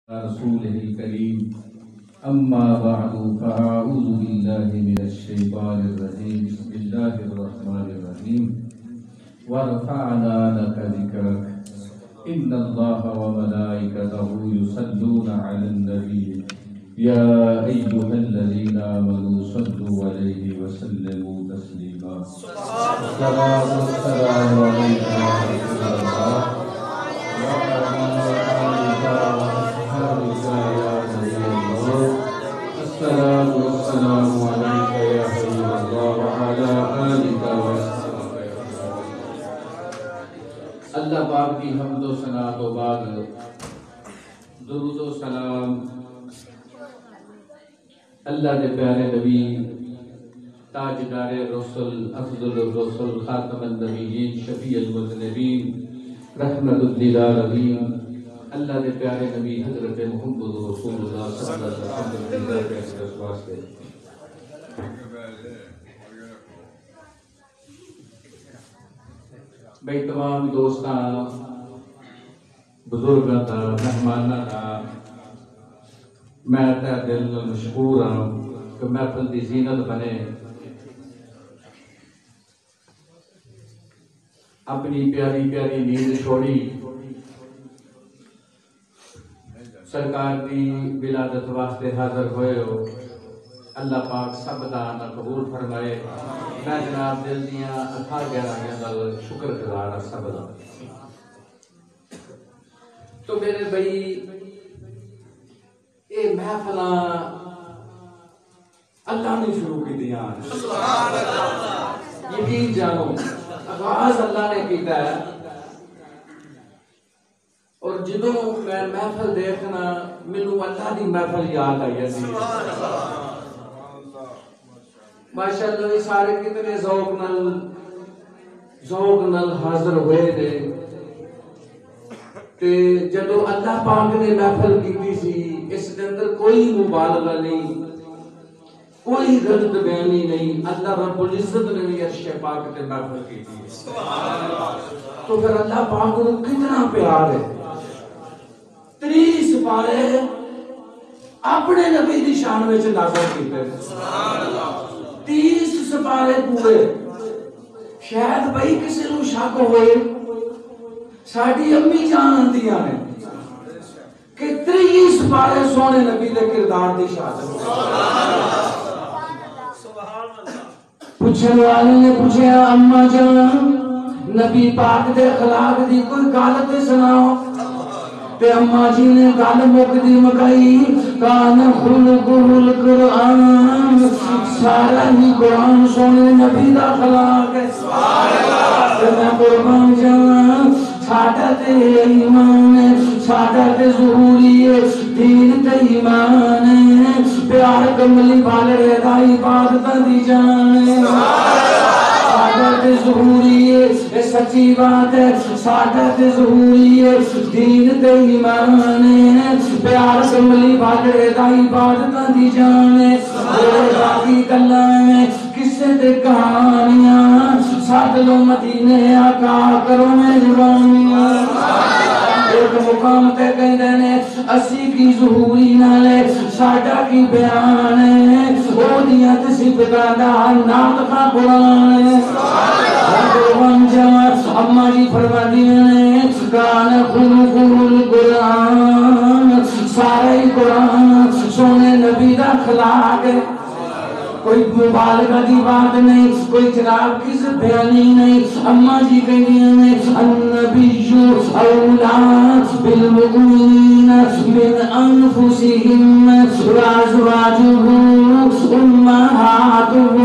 رسوله الكريم أما بعد فأعوذ بالله من الشيطان الرجيم بسم الله الرحمن الرحيم ورفعنا لك ذكرك إن الله وملائكته يصلون على النبي يا أيها الذين آمنوا صلوا عليه وسلموا تسليما الصلاة والسلام عليك يا رسول الله السلام والسلام عليك يا حبيب الله وعلى آلك وصحبك. اللہ پاک کی حمد و ثنا تو بعد درود و سلام اللہ کے پیارے نبی تاجدار رسول افضل الرسل خاتم النبیین شفیع المذنبین رحمت للعالمین اللہ کے پیارے نبی حضرت محمد رسول اللہ صلی اللہ علیہ وسلم بھائی تمام دوستان بزرگاں دا مہماناں دا میں تہ دل مشکور ہوں کہ محفل دی زینت بنے اپنی پیاری پیاری نیند چھوڑی سرکار دی ولادت واسطے حاضر ہوئے ہو اللہ پاک سب دا نہ قبول فرمائے میں جناب دل دیاں اتھا گہرائیاں نال شکر گزار سب دا تو میرے بھائی اے محفلاں اللہ نے شروع کی دیاں یقین جانو آغاز اللہ نے کیتا ہے اور جدوں میں محفل دیکھنا مینوں اللہ دی محفل یاد آئی ہے ماشاءاللہ یہ سارے کتنے ذوق نال حاضر ہوئے نے تے جدوں اللہ پاک نے محفل کیتی سی اس دے اندر کوئی مبالغہ نہیں کوئی غلط بیانی نہیں اللہ رب العزت نے بھی عرش پاک تے محفل کیتی تو پھر اللہ پاک کو کتنا پیار ہے 30 سپارے اپنے نبی دی شان وچ نازل کیتے 30 سپارے پورے شاید بھائی کسی نوں شک ہوئے ساڈی امی جان دیاں نے کہ 30 سپارے سونے نبی دے کردار دی شان پوچھنے والے نے پوچھا اما جان نبی پاک دے اخلاق دی کوئی گل تے سناؤ تے اما جی نے گل مکدی مکائی کان خلقہ القرآن سارا ہی قرآن سونے نبی دا اخلاق ہے سبحان اللہ میں قربان جاواں ساڈا تے ایمان ہے ساڈا تے ظہوری ہے دین تے ایمان ہے پیار کملی والے دا عبادت دی جان ہے ساڈا تے ظہوری ہے سچی بات ہے ساڈا تے ظہوری ہے دین تے ایمان ہے پیار کملی والے دا عبادت دی جان ہے باقی گلاں میں قصے تے کہانیاں ساتھ لو مدینے آقا کرو مہربانیاں ایک مقام تے کہندے نے اسی کی ظہوری نالے ساڈا کی بیان ہے او دیاں تے صفاتاں دا نام کا قرآن ہے قرآن جمع اما جی فرماندیاں نے کان خلقہ القرآن سارا ہی قرآن سونے نبی دا اخلاق ہے کوئی مبالغہ دی بات نہیں کوئی جناب کس بیانی نہیں اما جی کہنیاں نے النبی اولا بالمؤمنین من انفسہم وازواجہ امہاتہم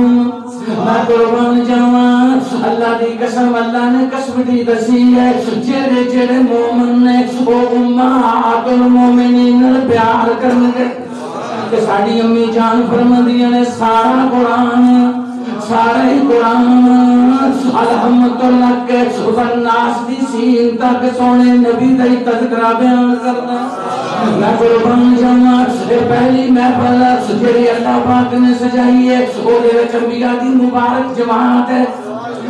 میں قربان جاواں اللہ دی قسم اللہ نے قسم دی دسی ہے جڑے جڑے مومن نے او امہات المومنین پیار کرنگے کہ ساڑی امی جان فرماندیاں نے سارا قرآن سارا ہی قرآن الحمدللہ کے والناس دی سین تک سونے نبی دی تذکرہ بیان کرنا میں قربان جاواں پہلی محفل جڑی اللہ پاک نے سجائی ہے او دے وچ انبیاء دی مبارک جماعت ہے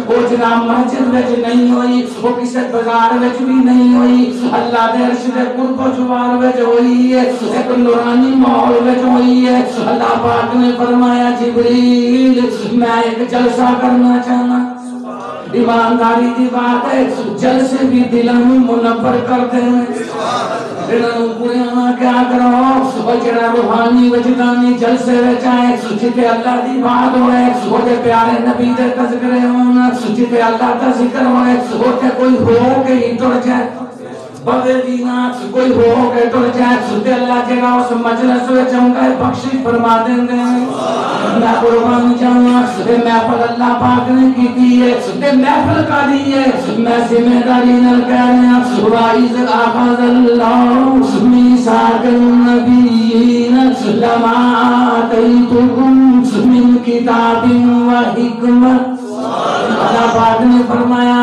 وہ جناب مسجد وچ نہیں ہوئی وہ کسی بازار وچ بھی نہیں ہوئی اللہ دے عرش دے قرب و جوار وچ ہوئی ہے ایک نورانی ماحول وچ ہوئی ہے اللہ پاک نے فرمایا جبریل میں ایک جلسہ کرنا چاہنا ایمانداری دی بات ہے جلسے بھی دلوں منور کرتے ہیں انہوں پوریاں کیا کرو اور جڑا روحانی وجدانی جلسے وچ آئے جتے اللہ دی بات ہوئے وہ دے پیارے نبی دے تذکرے ہونا جتے اللہ دا ذکر ہوئے وہ تے کوئی ہو کے ہی ٹر جائے بغیر دینا کوئی ہو کے ٹر جائے تے اللہ جگہ اس مجلس وچ ہونگا بخشش فرما دیں گے میں قربان جاؤں محفل اللہ پاک نے کی ہے تے محفل کا دی ہے میں ذمہ داری نال کہہ رہا ہوں وَإِذْ أَخَذَ اللَّهُ مِيثَاقَ النَّبِيِّينَ لَمَا آتَيْتُكُم مِّن كِتَابٍ وَحِكْمَةٍ اللہ پاک نے فرمایا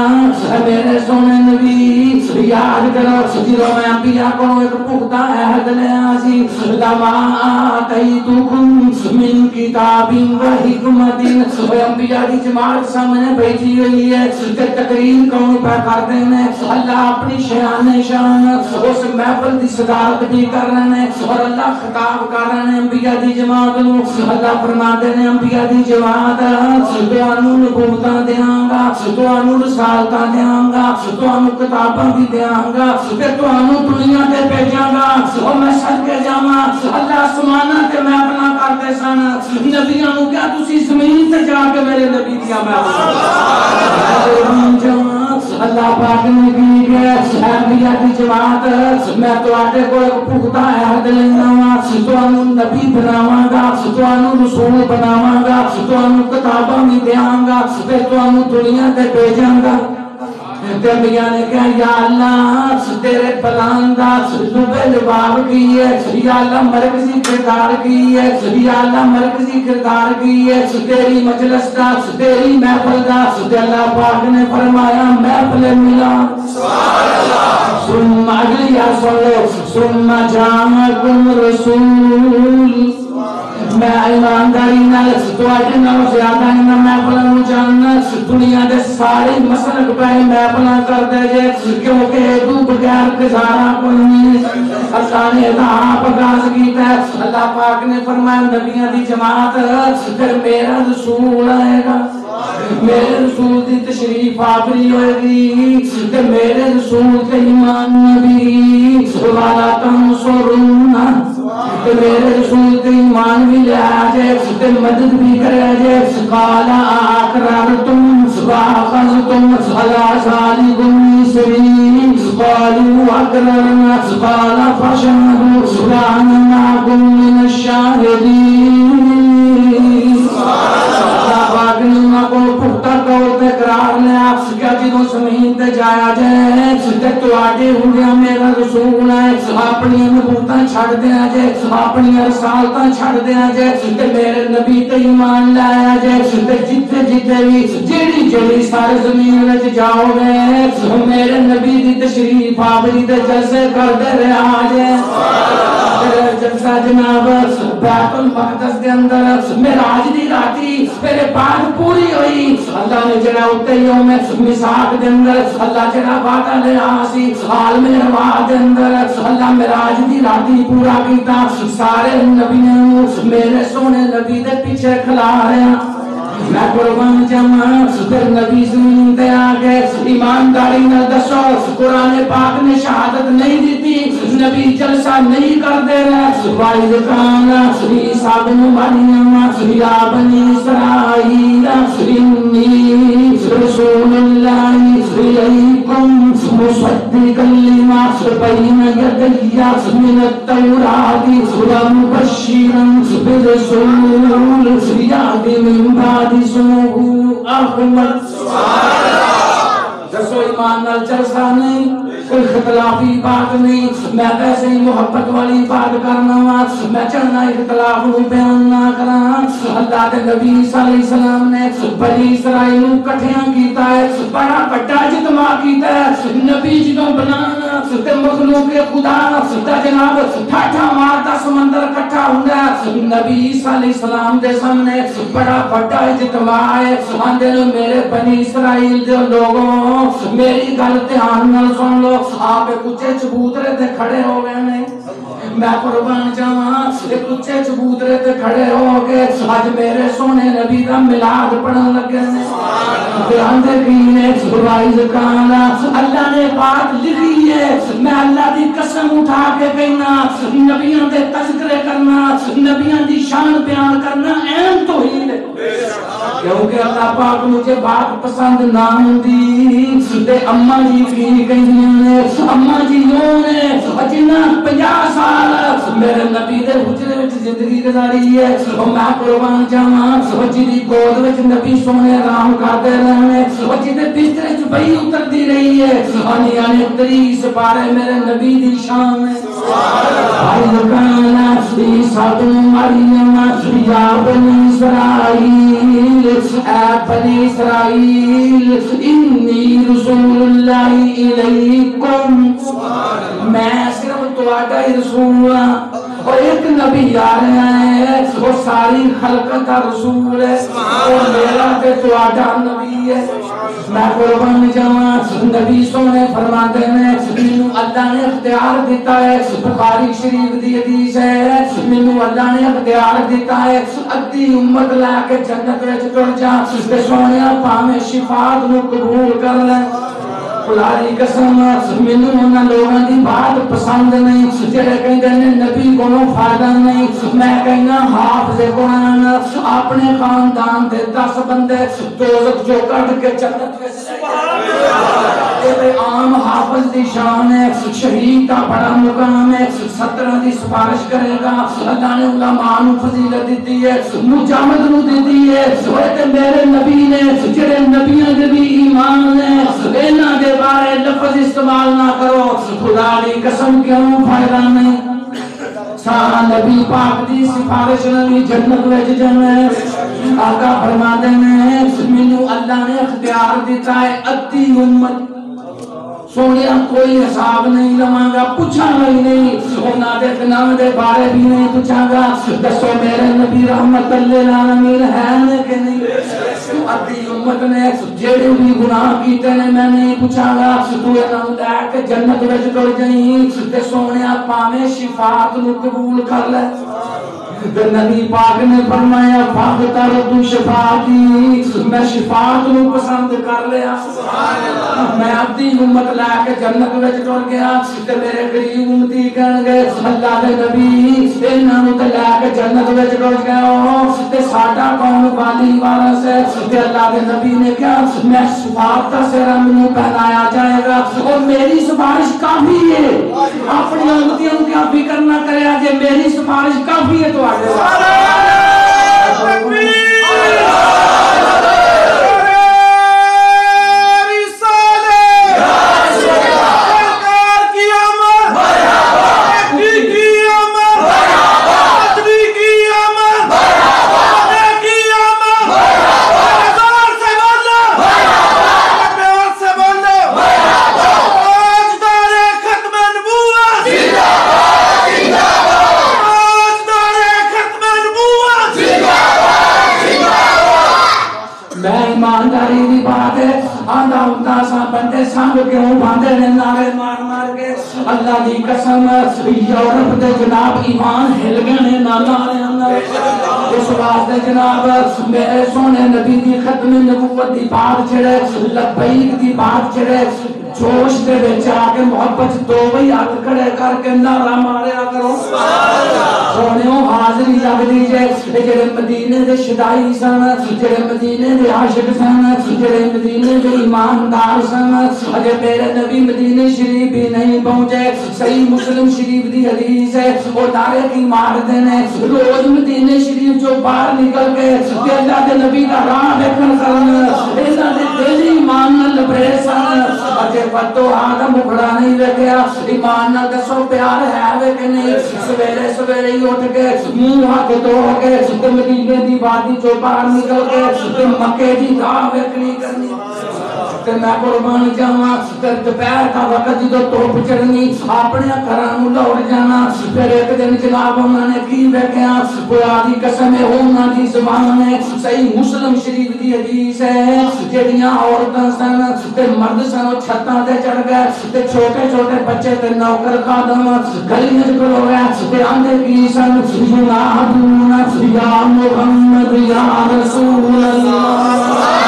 میرے سونے نبی یاد کرو جدو میں انبیاء کو ایک پختہ عہد لیا سی لما آتیتکم من کتاب و حکمت انبیاء دی جماعت سامنے بیٹھی ہوئی ہے کہ تقریر کون پہ کرتے ہیں اللہ اپنی شان شان اس محفل دی صدارت بھی کر رہے ہیں اور اللہ خطاب کر رہے ہیں انبیاء دی جماعت اللہ فرماتے ہیں انبیاء دی جماعت دوانو نبوتاں دیاں گا دوانو رسالتاں دیاں گا دوانو کتاباں بھی دیاں گا پھر دوانو دنیا دے بھیجاں گا اور میں سر کے جاواں اللہ سمانا تے میں اپنا کرتے سن نبیاں نو کیا تسی زمین تے جا کے میرے نبی دیا میں اللہ پاک نے کی ہے انبیاء دی جماعت میں تواڈے کو ایک پختہ عہد لینا وا تانوں نبی بناواں گا تانوں رسول بناواں گا تانوں کتاباں بھی دیاں گا تے تانوں دنیا تے بھیجاں گا تے میاں نے کہا یا اللہ تیرے بلان دا لبے لباب کی ہے یا اللہ مرکزی کردار کی ہے یا اللہ مرکزی کردار کی ہے تیری مجلس دا تیری محفل دا تے اللہ پاک نے فرمایا محفل ملا سبحان اللہ ثم اگلی یا سن ثم جاءکم رسول میں ایمانداری نال تواڈے نال زیادہ انہاں محفلاں نوں جاننا دنیا دے سارے مسلک پہ محفلاں کردے جے کیونکہ تو بغیر گزارا کوئی نہیں اللہ نے آپ آغاز کیتا ہے اللہ پاک نے فرمایا نبیوں دی جماعت پھر میرا رسول آئے گا میرے رسول دی تشریف آوری ہوئے گی تے میرے رسول تے ایمان نبی والا تنصرون تے میرے رسول تے ایمان بھی لے آجے تے مدد بھی کرے آجے قال اقررتم واخذتم على ذلكم سرين قالوا اقررنا قال فاشهدوا وانا معكم من الشاهدين جدو زمین تے جایا جائے تے تواڈے ہونڈیاں میرا رسول ہے اپنی نبوتاں چھڑ دیا جے اپنی رسالتاں چھڑ دیا جے تے میرے نبی تے ایمان لایا جے تے جتھے جتھے بھی جیڑی جیڑی سارے زمین وچ جاؤ گے میرے نبی دی تشریف آوری تے جلسے کردے رہا جے جلسہ جناب بیت المقدس دے اندر معراج دی راتی میرے بعد پوری ہوئی اللہ نے جڑا اوتے یوم میثاق دے اندر اللہ جڑا وعدہ لیا سی عالم ارواح دے اندر اللہ معراج دی راتی پورا کیتا سارے نبیوں نو میرے سونے نبی دے پیچھے کھلا رہا میں قربان جاواں پھر نبی زمین تے آ کے ایمانداری نال دسو قرآن پاک نے شہادت نہیں دیتی نبی جلسہ نہیں کردے رہے وائد کان عیسیٰ بن مریم یا بنی اسرائیل انی رسول اللہ الیکم مصدقا لما بین یدی من التوراۃ ومبشرا برسول یأتی من بعد اسمه احمد سبحان اللہ جسو ایمان نال جلسہ نہیں کوئی اختلافی بات نہیں، میں ویسے ہی محبت والی بات کرنا وا، میں چاہنا اختلاف نو بیان نہ کراں۔ اللہ دے نبی صلی اللہ علیہ وسلم نے بنی اسرائیل نو کٹھیاں کیتا ہے، بڑا بڑا اجتماع کیتا ہے۔ نبی جدوں بنانا تے مخلوق خدا دا جناب ٹھاٹھا ماردا سمندر کٹھا ہوندا ہے، نبی صلی اللہ علیہ وسلم دے سامنے بڑا بڑا اجتماع ہے۔ آندے نے میرے بنی اسرائیل دے لوگوں میری گل دھیان نال سن لو، آپ کچے چبوترے تے کھڑے ہو گئے نے، میں قربان جاواں کچے چبوترے تے کھڑے ہو گئے، اج میرے سونے نبی دا میلاد پڑھن لگے نے۔ آندے کی نے وائز کانا اللہ نے بات لکھی ہے، میں اللہ دی قسم اٹھا کے کہنا نبیوں دے تذکرے کرنا، نبیوں دی شان بیان کرنا اہم توحید ہے، کیونکہ اللہ پاک مجھے بات پسند نہ ہوندی تے اما جی کی کہندیاں نے، اما جی نے جنہ 50 سال میرے نبی دے حجرے وچ زندگی گزاری ہے، میں قربان جاواں جدی گود وچ نبی سونے آرام کرتے رہنے، جدے بسترے چ پئی اتردی رہی ہے، آنی 30 پارے میرے نبی دی شان ہے۔ مریم یا بنی اسرائیل، اے بنی اسرائیل انی رسول اللہ الیکم، میں صرف تواڈا ہی رسول ہاں، اور ایک نبی آ رہا ہے وہ ساری خلقت کا رسول ہے، اور میرا تے تواڈا نبی ہے۔ میں قربان جاواں نبی سونے فرماتے ہیں مینوں اللہ نے اختیار دیتا ہے، بخاری شریف دی حدیث ہے، مینوں اللہ نے اختیار دیتا ہے ادھی امت لے کے جنت وچ ٹر جا تے سونیا پاویں شفاعت نو قبول کر لے۔ خدای قسم مینوں انہاں لوگاں دی بات پسند نہیں جڑے کہندے نے نبی کولوں فائدہ نہیں، میں کہنا حافظ قرآن اپنے خاندان دے 10 بندے دوزخ جو کٹ کے جنت وچ یہ عام حافظ دی شان ہے، شہید کا بڑا مقام ہے، 17 دی سفارش کرے گا، اللہ نے علماء نو فضیلت دیتی ہے، مجاہد نو دیتی ہے، وہ میرے نبی نے جڑے نبیوں دے بھی ایمان ہے، انہاں دے بارے لفظ استعمال نہ کرو، خدا دی قسم کیوں فائدہ نہیں، سارا نبی پاک دی سفارش نبی جنت وچ جانا ہے۔ آقا فرماتے ہیں مینوں اللہ نے اختیار دیتا ہے ادھی امت سونیا کوئی حساب نہیں لواں گا، پوچھاں گا ہی نہیں، انہاں دے نام دے بارے بھی نہیں پوچھاں گا، دسو میرے نبی رحمت للعالمین ہے کہ نہیں؟ ادھی امت نے جڑے بھی گناہ کیتے نے میں نہیں پوچھاں گا، تو انہاں نوں لے کے جنت وچ ٹر جائیں تے سونیا پاویں شفاعت نو قبول کر لے۔ نبی پاک نے فرمایا فاختر تو شفاعتی، میں شفاعت نو پسند کر لیا، میں ادھی امت لے کے جنت وچ ٹر گیا تے میرے غریب امتی کہن گے اللہ دے نبی انہاں نوں تے لے کے جنت وچ ٹر گیا تے ساڈا کون والی وارث ہے، تے اللہ دے نبی نے کہا میں شفاعت کا سر منوں پہنایا جائے گا اور میری سفارش کافی ہے، اپنی امتیوں کی کیا فکر نہ کرے جے میری سفارش کافی ہے تو بندے سانگ کیوں باندھے نے نعرے مار مار کے، اللہ دی قسم یورپ دے جناب ایمان ہل گئے نے نعرے اندر، اس واسطے جناب میرے سونے نبی دی ختم نبوت دی بات چھڑے، لبیک دی بات چھڑے، جوش دے وچ آ کے محبت دو وہی ہاتھ کھڑے کر کے نعرہ ماریا کرو، سونےو حاضر حاضری لگدی جے جڑے مدینے دے شدائی سن جڑے مدینے دے عاشق سن جڑے مدینے دے ایماندار سن اجے میرے نبی مدینے شریف بھی نہیں پہنچے صحیح مسلم شریف دی حدیث ہے وہ نعرے کی مارتے ہیں روز مدینے شریف جو باہر نکل کے اللہ دے نبی دا راہ دیکھن سن اللہ دے دل ایمان نال لبرے سن اجے فتو آدم مکھڑا نہیں رکھیا ایمان نال دسو پیار ہے وے کہ نہیں سویرے سویرے ہی اٹھ کے منہ ہاتھ دھو کے مدینے دی وادی جو باہر نکل کے مکے دی راہ ویکھنی کرنی تے میں قربان جاواں تے دوپہر دا وقت جدوں توپ چڑھنی اپنے گھراں نوں لوٹ جانا پھر ایک دن جناب انہاں نے کی ویکھیا خدا دی قسم ہے انہاں دی زبان ہے صحیح مسلم شریف دی حدیث ہے جڑیاں عورتاں سن تے مرد سن او چھتاں تے چڑھ گئے تے چھوٹے چھوٹے بچے تے نوکر خادم گلیاں وچ کھلو گئے تے آندے کی سن ینادون یا محمد یا رسول اللہ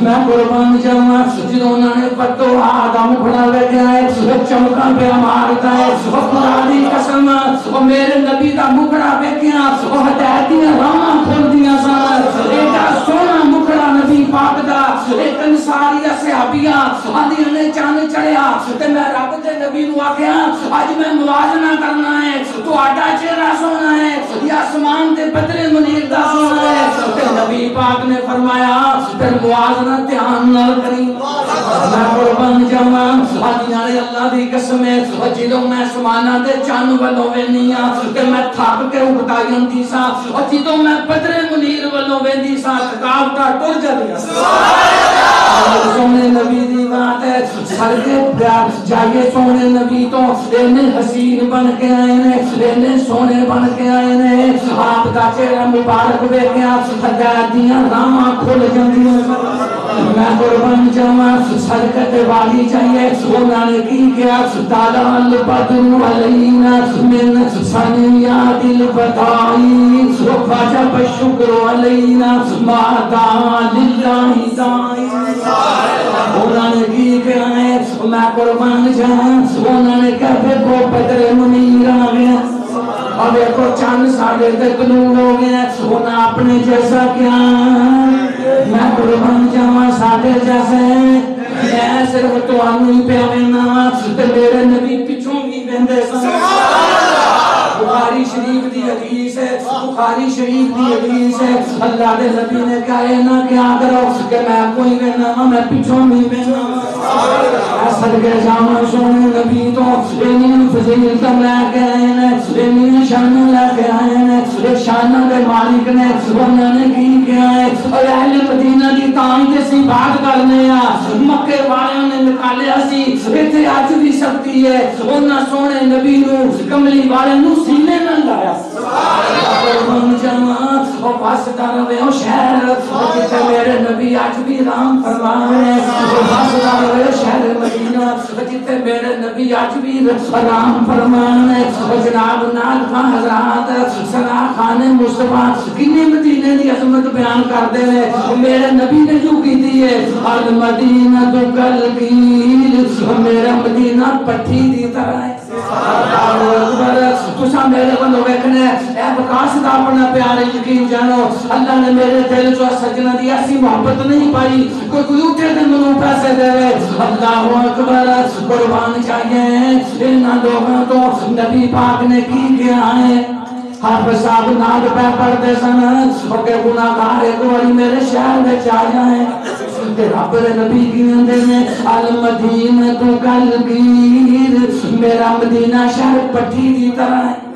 میں قربان جاواں جدوں انہاں نے فتو آدم کھڑا ویکھیا ہے چمکاں پہ ماردا ہے خدا دی قسم او میرے نبی دا مکھڑا ویکھیا او ہدایت دیاں راہاں کھلدیاں سن ایڈا سونا مکھڑا نبی پاک دا ایک انصاریہ صحابیہ آندیاں نے چاند چڑھیا تے میں رب دے نبی نوں آکھیا اج میں موازنہ کرنا ہے تہاڈا چہرہ سونا ہے یا آسمان دے بدر منیر دا سونا ہے تے نبی پاک نے فرمایا پھر موازنہ دھیان نال کری میں قربان جاواں آدیاں نے اللہ دی قسم ہے جدوں میں آسماناں دے چاند والوں وینی ہاں تے میں تھک کے اٹھدا جاندی سا جدوں میں بدر منیر والوں ویندی سا تھکاوٹا ٹر جاندی سونے نبی دی بات ہے سر کے پیار جائیے سونے نبی تو اینے حسین بن کے آئے نے اینے سونے بن کے آئے نے آپ دا چہرہ مبارک ویکھیا ہدایت دیاں راہاں کھل جاندیاں میں قربان جاواں صدقت والی چاہیے انہاں نے کی کیا تالا البدر علینا من ثنیات الوداع وجب الشکر علینا ما دعا للہ داعی انہاں نے کی کیا ہے میں قربان جاواں انہاں نے کہتے کو بدر منیر آ گیا اب ایک چاند ساڑھے تک نور ہو گیا انہاں اپنے جیسا کیا میں قربان جاواں ساڑھے جیسے میں صرف تو آنی پہ آمینا تے میرے نبی پچھوں بھی بندے سن بخاری شریف دی حدیث ہے بخاری شریف دی حدیث ہے اللہ دے نبی نے کہا نہ کیا کرو کہ میں کوئی بہنا میں پچھوں بھی بہنا صدقے جاواں سونے نبی تو انہیں فضیلت لے کے آئے ہیں انہیں شان لے کے آئے ہیں ایک شان دے مالک نے انہوں نے کی کیا ہے اور اہل مدینہ دی تائیں تے سی بات کرنے مکے والوں نے نکالیا سی ایتھے اج بھی سکتی ہے انہاں سونے نبی نو کملی والے نو سینے نہ لایا قربان جاواں او واسطہ رہے او شہر جتے میرے نبی اج بھی رام فرمائے او واسطہ رہے شہر مدینہ جتے میرے نبی اج بھی رام فرمائے او جناب نال خان حضرات سنا خان مصطفیٰ کنے مدینے دی عظمت بیان کردے نے میرے نبی نے جو کیتی ہے المدینہ تو کلکیل میرا مدینہ پٹھی دی طرح ہے تسا میرے کو ویکھنا اے بکاس دا اپنا پیارے یقین جانو اللہ نے میرے دل چ سجنا دی ایسی محبت نہیں پائی کوئی اٹھے تے منوں پیسے دے اللہ اکبر قربان چاہیے انہاں لوگوں تو نبی پاک نے کی کیا ہے حافظ صاحب ناد پہ پڑھتے سن اور کہ گناہگار ایک باری میرے شہر میں آ جائیں کہ رب نبی کی اندر میں المدینہ تو کلکیر میرا مدینہ شہر پٹھی دی طرح ہے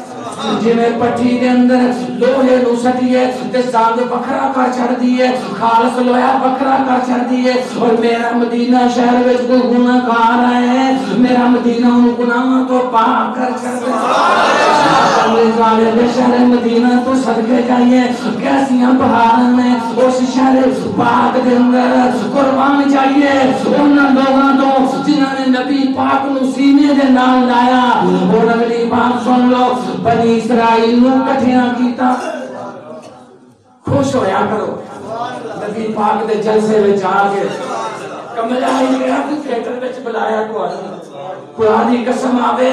جی میں پٹھی دے اندر لوہے نو سٹیے تے زنگ بکھرا کر چھڑ دیے خالص لوہا بکھرا کر چھڑ دیے اور میرا مدینہ شہر وچ کوئی گناہگار ہے میرا مدینہ ان گناہاں تو پاک کر چھڑ دے شہر مدینہ تو صدقے جائیے کیسیاں بہاراں نے اس شہر پاک دے اندر قربان چاہیے انہاں لوگاں تو جنہاں نے نبی پاک نو سینے دے نال لایا اور اگلی بات سن لو بنی اسرائیل نو کٹھیاں کیتا خوش ہویا کرو نبی پاک دے جلسے وچ آ کے کملا ہی گیا تو تھیٹر وچ بلایا تو خدا دی قسم آوے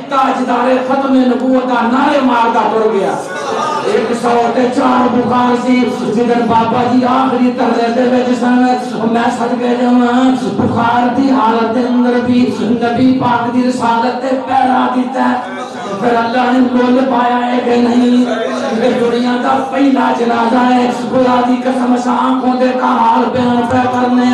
تاجدار ختم نبوت دا نعرے ماردا ٹر گیا 104 بخار سی جدن بابا جی آخری ترلے دے وچ سن میں صدقے جاواں بخار دی حالت دے اندر بھی نبی پاک دی رسالت تے پہرا دیتا ہے پھر اللہ نے مول پایا ہے کہ نہیں دنیا دا پہلا جنازہ ہے خدا دی قسم آنکھوں دے کا حال بیان پہ کرنے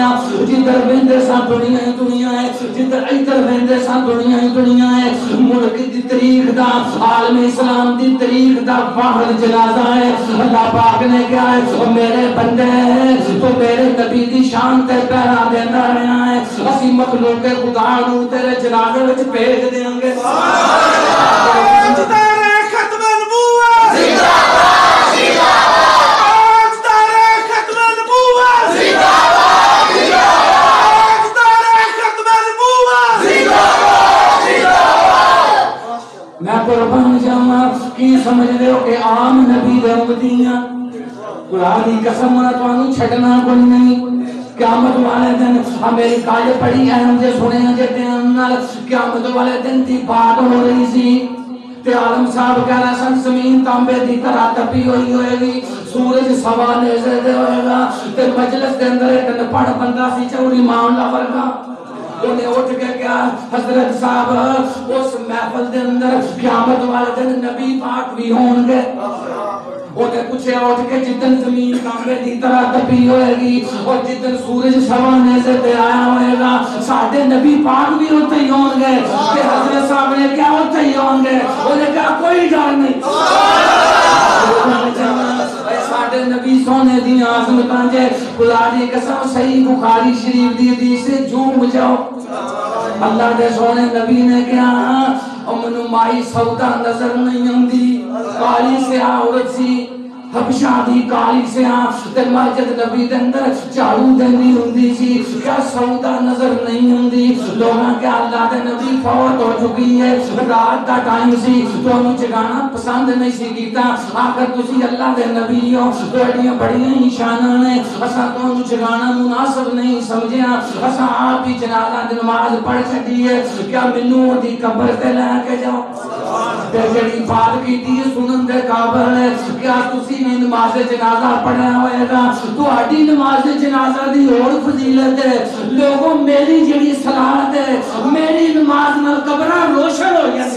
جدھر ویندے سا دنیا ہی دنیا ہے جدھر ادھر ویندے سا دنیا ہی دنیا ہے ملک دی تاریخ دا عالم اسلام دی تاریخ دا واحد جنازہ ہے اللہ پاک نے کیا ہے میرے بندے تو میرے نبی دی شان تے پہرا دیندا رہیا ہے اسی مخلوق خدا نو تیرے جنازے وچ بھیج دیں گے ختم نبوت زندہ باد زندہ باد ختم نبوت زندہ باد زندہ باد ختم نبوت زندہ باد زندہ باد میں قربان جاواں کی سمجھ رہے ہو کہ عام نبی دے امتیاں خدا دی قسم تانوں چھڈنا کوئی نہیں قیامت والے دن امریکہ جے بڑی اہم جے سنے جے نال قیامت والے دن دی بات ہو رہی سی تے عالم صاحب کہہ رہا سن زمین تانبے دی طرح تپی ہوئی ہوئے گی سورج سوا نیزے دے ہوئے گا تے مجلس دے اندر ایک نپڑ بندہ سی چوری ماملہ ورگا انہیں اٹھ کے کیا حضرت صاحب اس محفل دے اندر قیامت والے دن نبی پاک بھی ہون گے انہیں پوچھے اٹھ کے جتن زمین تانبے دی طرح تپی ہوئے گی اور جتن سورج سوانے سے تے آیا ہوئے گا ساڑھے نبی پاک بھی ہوتے ہی ہوں گے کہ حضرت صاحب نے کیا ہوتے ہی ہوں گے انہیں کہا کوئی ڈر نہیں ساڑھے نبی سونے دی عظمتاں جے خدا دی قسم صحیح بخاری شریف دی حدیث سے جھوم جاؤ اللہ دے سونے نبی نے کیا امنو مائی سودا نظر نہیں ہوندی کالی سے عورت سی حبشہ دی کالی سے تے مسجد نبی دے اندر جھاڑو دینی ہوندی سی کیا سودا نظر نہیں ہوندی لوگاں کہ اللہ دے نبی فوت ہو چکی ہے رات دا ٹائم سی تو انہوں جگانا پسند نہیں سی کیتا آخر تسی اللہ دے نبی ہو توڑیاں بڑیاں ہی شانہ نے اسا تو انہوں جگانا مناسب نہیں سمجھیا اسا آپ ہی جنازہ دی نماز پڑھ چھڑی ہے کیا منو دی قبر تے لے کے جاؤ تے جڑی بات کیتی ہے سنن دے قابل ہے کیا تسی نے نماز جنازہ پڑھا ہوئے گا تو آڈی نماز جنازہ دی اور فضیلت ہے لوگوں میری جڑی صلاحت ہے میری نماز نال قبرہ روشن ہو گیا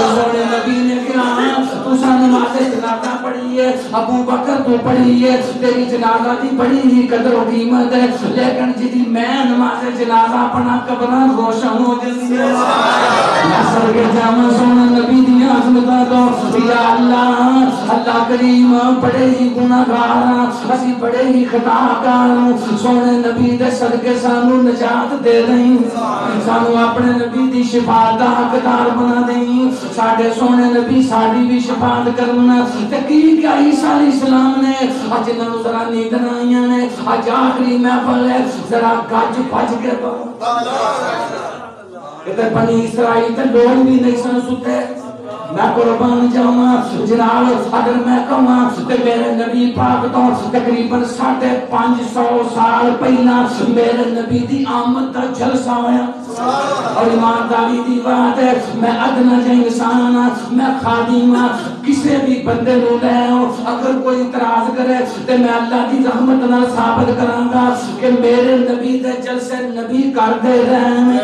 سونے نبی نے کہا تو سا نماز جنازہ پڑھی ہے ابو بکر تو پڑھی ہے تیری جنازہ دی بڑی ہی قدر و قیمت ہے لیکن جدی میں نماز جنازہ پڑھا قبرہ روشن ہو جاتی ہے نصر کے جامع سونا نبی دی عظمتہ تو یا اللہ اللہ کریم بڑے ہی گناہگار اسی بڑے ہی خطاکار سونے نبی دے صدقے سانو نجات دے دیں سانو اپنے نبی دی شفاعت دا حقدار بنا دیں ساڑھے سونے نبی ساڑھی بھی شفاعت کرنا تقیق کیا عیسیٰ علیہ السلام نے آج انہوں ذرا نیدن آئیاں نے آج آخری محفل ہے ذرا گاج پاج کے ادھر بنی اسرائیل تے لوگ بھی نہیں سن ستے میں قربان جاواں جناب اگر میں کہاں تے میرے نبی پاک تو تقریباً 550 سال پہلا میرے نبی دی آمد دا جلسہ ہویا اور ایمانداری دی بات ہے میں ادنا جا انسان میں خادم کسے بھی بندے نو لے اگر کوئی اعتراض کرے تے میں اللہ دی رحمت نال ثابت کراں گا کہ میرے نبی دے جلسے نبی کر دے رہے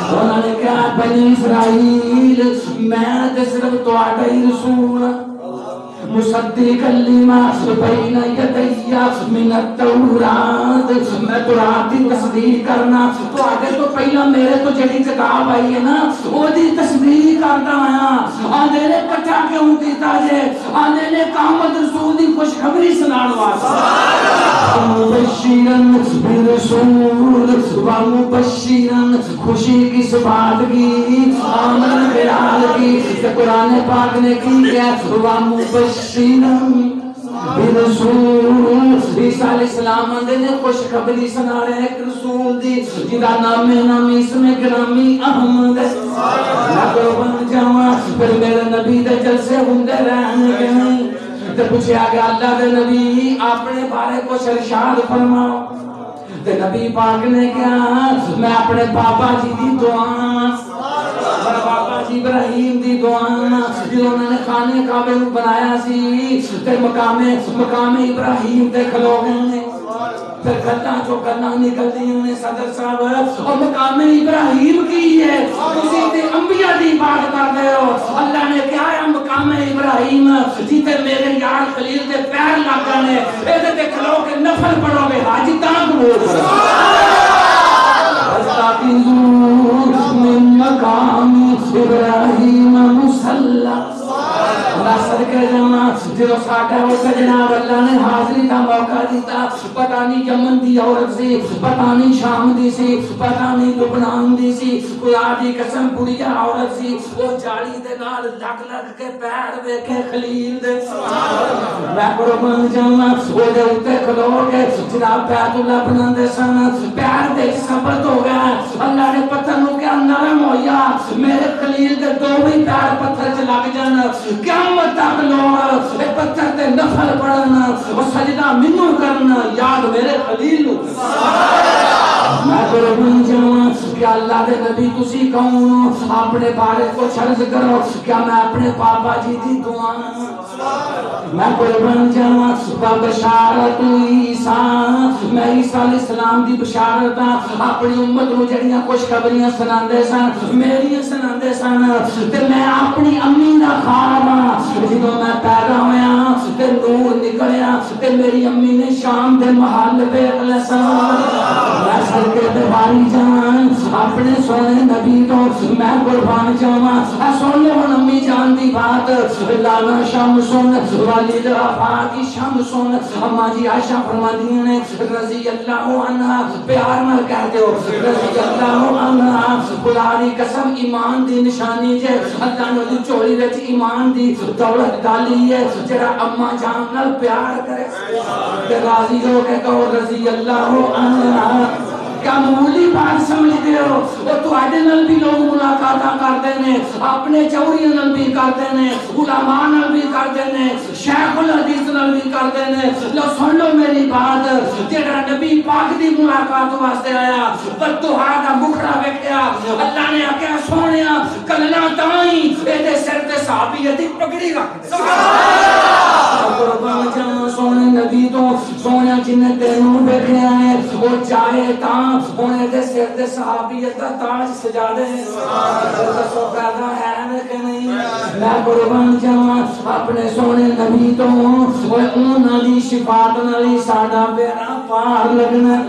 انہوں نے کہا بنی اسرائیل میں تے صرف تواڈا ہی رسول مصدق لما بین یدی من التورات میں تورات کی تصدیق کرنا تو آگے تو پہلا میرے تو جڑی کتاب آئی ہے نا وہ دی تصدیق کرتا آیا آنے نے کٹھا کیوں کیتا جے آنے نے قامت رسول دی خوشخبری سنان واسطہ مبشرن برسول ومبشرن خوشی کی بات کی آمن بلال کی قرآن پاک نے کی گیا ومبشرن برسول عیسیٰ علیہ السلام نے خوشخبری سنا رہے ایک رسول دی جدا نام نامی اسم گرامی احمد میں قربان جاواں پھر میرے نبی دے جلسے ہوندے رہنے کے نہیں تو پوچھا کہ اللہ دے نبی اپنے بارے کو ارشاد فرماؤ تے نبی پاک نے کہا میں اپنے بابا جی دی دعا بابا جی ابراہیم دی دعا جو انہوں نے خانے کعبے کو بنایا سی تے مقام ابراہیم تے کھلو گئے پھر گلہ جو گلہ نکل دی انہیں صدر صاحب اور مقام ابراہیم کی ہے اسی تے انبیاء دی بات کر دے ہو اللہ نے کہا ہے مقام ابراہیم جیتے میرے یار خلیل دے پیر لگ گئے ایدے تے کھلو کے نفل پڑھو گے حاجی تانگ بول من مقام ابراہیم مصلی ناصر کے جمعہ جو ساٹھا ہوتا جناب اللہ نے حاضری کا موقع دیتا پتہ نہیں یمن دی عورت سی پتہ نہیں شام دی سی پتہ نہیں لبنان دی سی کوئی آدھی قسم بڑیا عورت سی وہ جاڑی دے نال لگ کے پیر دیکھے خلیل دے میں قربان جمعہ وہ دے اتے کھلو کے جناب بیت اللہ بنا دے سن پیر دیکھ ثبت ہو گیا اللہ نے پتھر نو کیا نرم ہویا میرے خلیل دے دو بھی پیر پتھر چ لگ جانا قیامت تک لوگ اے پتھر تے نفل پڑھنا اور سجدہ منو کرنا یاد میرے خلیل میں قربان جاواں کہ اللہ دے نبی تسی کون اپنے بارے کو عرض کرو کیا میں اپنے بابا جی دی دعا میں قربان جاواں بشارت عیسیٰ میں عیسیٰ علیہ السلام دی بشارت اپنی امت نو جڑیاں خوشخبریاں سناندے سن میری سناندے سن تے میں اپنی امی دا خواب جدوں میں پیدا ہویا تے نور نکلیا تے میری امی نے شام دے محل بیت السلام میں صدقے تے باری جان اپنے سونے نبی تو میں قربان جاواں سن لو امی جان دی بات لانا شمسن والد آفاق شمسن اما جی عائشہ فرماتی ہیں رضی اللہ عنہ پیار نہ کہتے ہو رضی اللہ عنہ خدا دی قسم ایمان دی نشانی جے اللہ نے دی چولی وچ ایمان دی دولت ڈالی ہے جڑا اما جان نال پیار کرے تے راضی ہو کے کہو رضی اللہ عنہ کیا معمولی بات سمجھتے ہو وہ تو آدھے نل بھی لوگ ملاقاتاں کرتے ہیں اپنے چوریاں نل بھی کرتے ہیں علماء نل بھی کرتے ہیں شیخ الحدیث نل بھی کرتے ہیں لو سن لو میری بات جڑا نبی پاک دی ملاقات واسطے آیا بددعا دا مکھڑا ویکھیا اللہ نے آکھیا سونیا کلنا تائیں ایدے سر تے صحابیت دی پگڑی رکھ قربان جاواں سونے نبی تو سونیا جن تینوں ویکھیا ہے وہ چاہے تاں ہونے دے سر دے صحابیت دا تاج سجا دے سو پیدا ہے کہ نہیں میں قربان جاواں اپنے سونے نبی تو وہ انہاں دی شفاعت نال ساڈا بیڑا پار لگنا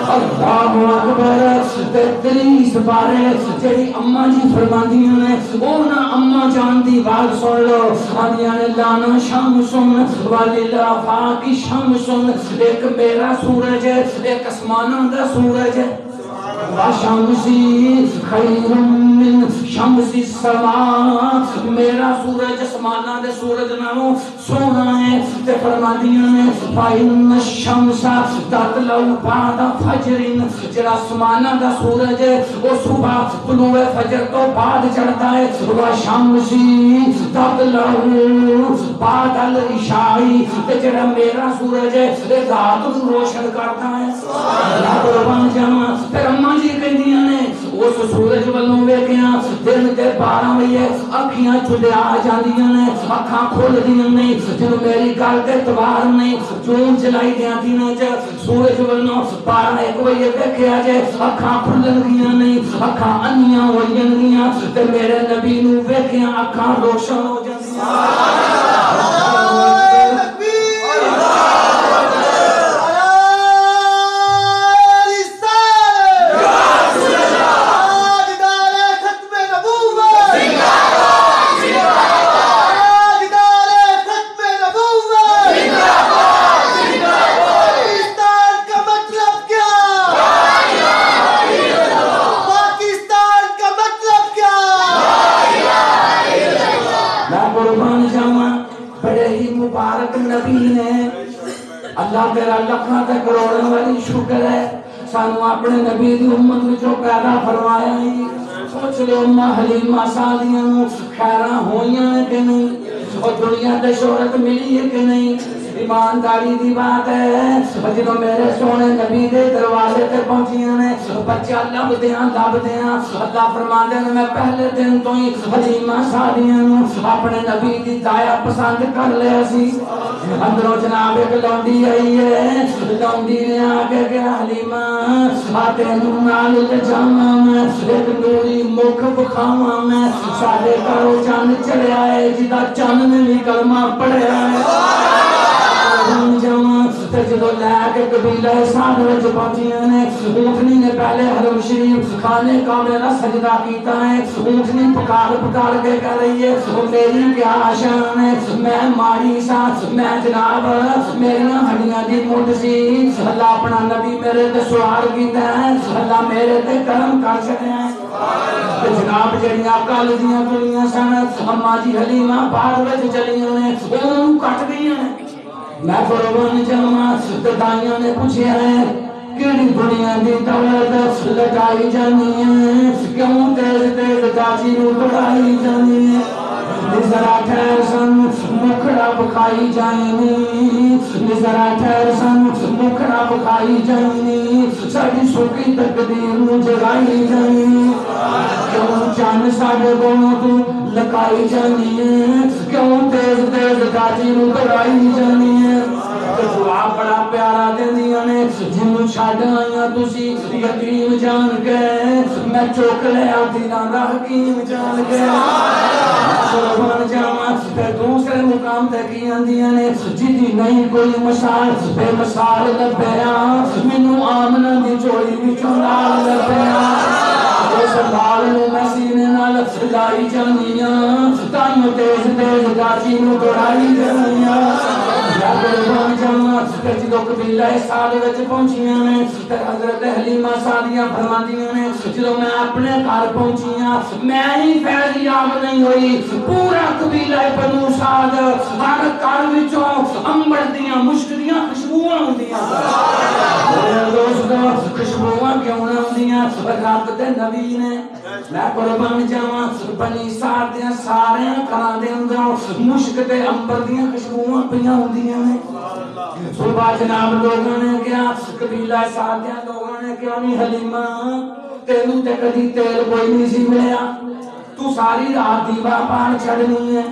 اللہ اکبر تے تریس بارے جڑی اما جی فرماندیاں نے انہاں اما جان دی بات سن لو آندیاں نے لانا شمسن والافاق شمسن ایک میرا سورج ہے ایک اسمانوں دا سورج ہے وشمسی خیر من شمس السماء میرا سورج اسمانہ دے سورج نالوں سونا ہے تے فرمادیاں نے فَإِنَّ الشَّمْسَ تَطْلَعُ بَعْدَ فَجْرٍ جڑا اسمانہ دا سورج ہے وہ صبح طلوع فجر تو بعد چڑھتا ہے وشمسی تَطْلَعُ بعد العشاء تے جڑا میرا سورج ہے رات کو روشن کرتا ہے اللہ قربان جاواں پھر اماں جی کہندیاں نے اس سورج والوں ویکھیاں دن دے 12 بجے اکھیاں چھڈیا جاندیاں نے اکھاں کھلدیاں نہیں جدوں میری گل تے توار نہیں جون جلائی دیاں دیناں چ سورج والوں 12-1 بجے ویکھیا جے اکھاں کھلن گیاں نہیں اکھاں انیاں ہو جاندیاں تے میرے نبی نو ویکھیاں اکھاں روشن ہو جاندیاں اللہ تیرا لکھاں تے کروڑاں والی شکر ہے سانو اپنے نبی دی امت وچوں پیدا فرمایا ہی سوچ لو اماں حلیمہ سعدیہ نو خیراں ہوئیاں کہ نہیں اور دنیا تے شہرت ملی ہے کہ نہیں؟ ایمانداری دی بات ہے جدوں میرے سونے نبی دے دروازے تے پہنچیاں نے بچہ لبدیاں اللہ فرماندے نے میں پہلے دن تو ہی حلیمہ سعدیہ نوں اپنے نبی دی دایا پسند کر لیا سی اندروں جناب ایک لونڈی آئی ہے لونڈی نے آگے کہا حلیمہ آتے نال جاواں میں ایک نوری مکھ بکھاواں میں سارے گھروں چند چڑھیا ہے جدا چند نے بھی کلمہ پڑھیا ہے جدو لے کے قبیلہ سعد وچ پہنچیاں نے اونٹنی نے پہلے حرم شریف خانے کعبہ دا سجدہ کیتا ہے اونٹنی پکار کے کہہ رہی ہے میری کیا شان ہے میں ماری سا میں جناب میری ہڈیاں دی مٹ سی اللہ اپنا نبی میرے تے سوار کیتا ہے اللہ میرے تے کرم کر چھڈیا ہے جناب جڑیاں کل دیاں کڑیاں سن اما جی حلیمہ بعد وچ چلیاں نے اونوں کٹ گئیاں نے میں قربان جاواں تے دائیاں نے پوچھیا ہے کیڑی دنیا دی دولت لٹائی جانی ہے کیوں تیز چاچی نوں توڑائی جانی ہے ذرا ٹھہر سن مکھڑا بکھائی جانی ذرا ٹھہر سن مکھڑا بکھائی جانی ساڈی سوکی تقدیر نوں جگائی جانی کیوں چن ساڈے کولوں تو لکائی جانی ہے کیوں تیز چاچی نوں توڑائی جانی ہے دعا بڑا پیارا دیندیاں نے جنوں چھڈ آئیاں تسی یتیم جان کے میں چوک لے آتی دا حکیم جان کے قربان جاواں تے دوسرے مقام تے کی آندیاں نے جدی نہیں کوئی مثال بے مثال لبیا مینوں آمنہ دی چوڑی وچوں نال لبیا اس لال نوں میں سینے نال لائی جانیاں تائیوں تیز گاچی نوں توڑائی جانیاں قربان جاواں تے جدوں قبیلہ سعد وچ پہنچیاں نے تے حضرت حلیمہ سعدیہ فرماندیاں نے جدوں میں اپنے گھر پہنچیاں میں ہی فیضیاب نہیں ہوئی پورا قبیلہ بنو سعد ہر گھر وچوں انبر دیاں مشک دیاں خوشبوواں ہوندیاں دوستو خوشبوواں کیوں نہ ہوندیاں رب دے نبی نے میں قربان جاواں بنی سعد دیاں سارے گھراں دے اندر مشک تے انبر دیاں خوشبوواں پیاں ہوندیاں نے صبح جناب لوگوں نے کیا قبیلہ سعد دیاں لوگوں نے کیا نہیں حلیمہ تینوں تے کدی تیل کوئی نہیں سی ملیا تو ساری رات دیوا پان چھڑنی ہے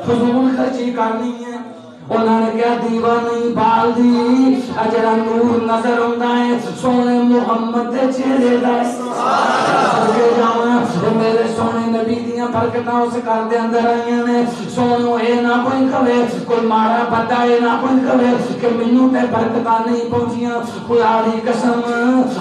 فضول خرچی کرنی ہے انہوں نے کیا دیوا نہیں بال دی اجڑا نور نظر ہوندا ہے سونے محمد دے چہرے دا میرے سونے نبی دیاں برکتاں اس گھر دے اندر آئیاں نے سونو اے نہ کوئی کہے کوئی مارا بدا اے نہ کوئی کہے کہ مینوں تے برکتاں نہیں پہنچیاں خدا دی قسم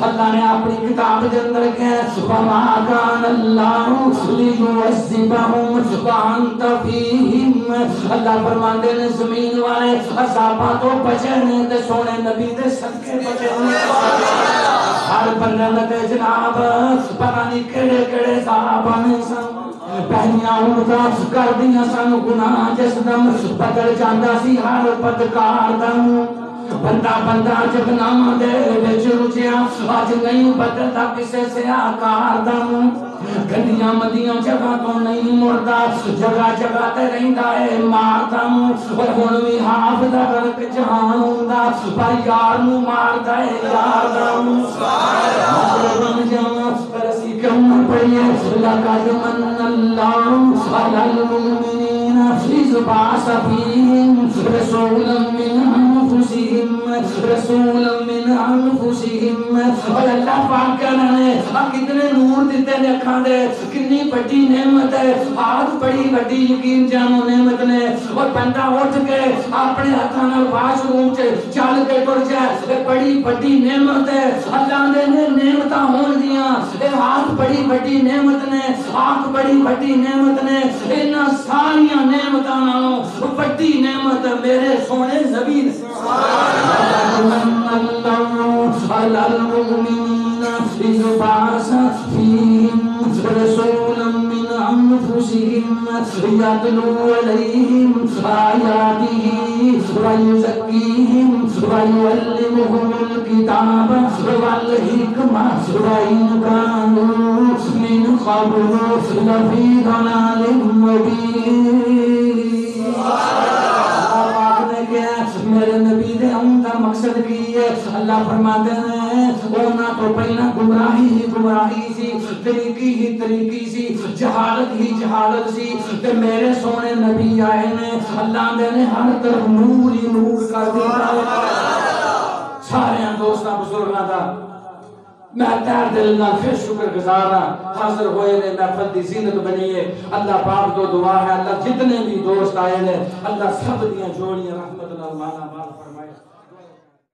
اللہ نے اپنی کتاب دے اندر کہا وما کان اللہ لیعذبہم وانت فیہم اللہ فرماندے نے زمین والے عذاباں تو بچے نے تے سونے نبی دے صدقے بچے نے ہر بندے تے جناب پتہ نہیں کیڑے کیڑے صحابہ سن پہنیاں اونٹاں کر دیاں سن گناہ جس دم بدل جاندا سی ہر بدکار دم بندہ جب نام دے وچ رچیا اج نہیں بدلتا کسے سے آکار دم گندیاں مندیاں جگہ تو نہیں مڑدا جگہ جگہ تے رہندا اے ماردا اور ہن وی حافظ کر کے جہان ہوندا پر یار نو ماردا اے یار دا سبحان اللہ پر اسی کیوں پڑھیے لقد من اللہ علی المؤمنین اذ بعث فیہم رسولا من انفسہم اور اللہ پاک کہنے کتنے نور دیتے نے اکھاں دے کتنی بڑی نعمت ہے آج بڑی بڑی یقین جانو نعمت نے اور بندہ اٹھ کے اپنے ہاتھاں نال واش روم چ چل کے ٹر جائے بڑی بڑی نعمت ہے اللہ نے نعمتاں ہون دیاں اے ہاتھ بڑی بڑی نعمت نے آنکھ بڑی بڑی نعمت نے انہاں ساریاں نعمتاں نالوں بڑی نعمت میرے سونے نبی نے على المؤمنين إذ بعث فيهم رسولا من أنفسهم يتلو عليهم آياته ويزكيهم ويعلمهم الكتاب والحكمة وإن كانوا من قبل لفي ضلال مبين اللہ فرماتے ہیں اونا تو پہلا گمراہی ہی گمراہی سی، طریقی ہی طریقی سی، جہالت ہی جہالت سی، تے میرے سونے نبی آئے نے اللہ نے ہر طرف نور ہی نور کر دیتا ہے۔ سارے دوستاں بزرگاں دا میں تیر دل نہ پھر شکر گزارا حاضر ہوئے نے محفل دی زینت بنی ہے۔ اللہ پاک تو دعا ہے اللہ جتنے بھی دوست آئے نے اللہ سب دیاں جوڑیاں رحمت اللہ مالا مال فرمائے۔